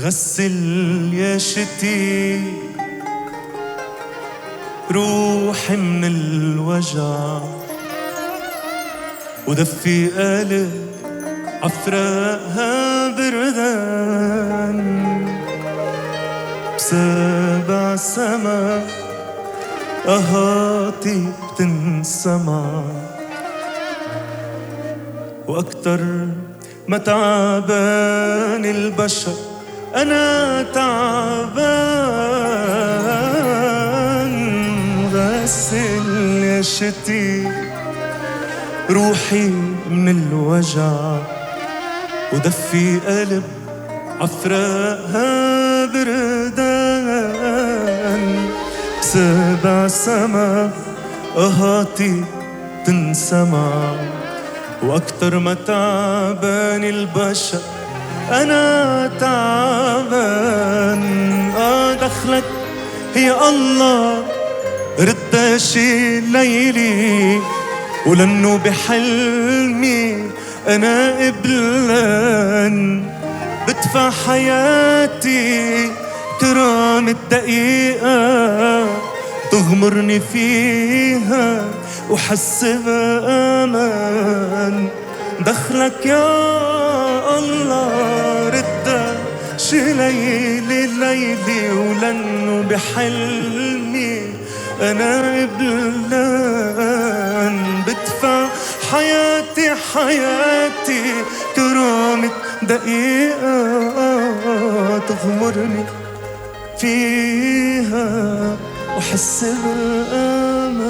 غسل يا شتي روحي من الوجع، ودفي قلب عفراقها بردان بسبع سما أهاتي بتنسمع، وأكتر ما تعبان البشر أنا تعبان. غسل يا شتي روحي من الوجع، ودفي قلب عفراقها بردان بسبع سما أهاتي تنسمع، وأكتر ما تعبان البشر أنا تعبان. دخلك يا الله رد شي ليلي، ولأنه بحلمي أنا قبلان بدفع حياتي كرام الدقيقة تغمرني فيها وحسبها أمان. دخلك يا الله رد شي ليلي ليلي، ولأنه بحلمي أنا قبلان بدفع حياتي حياتي كرامة دقيقة تغمرني فيها وحس بالأمان.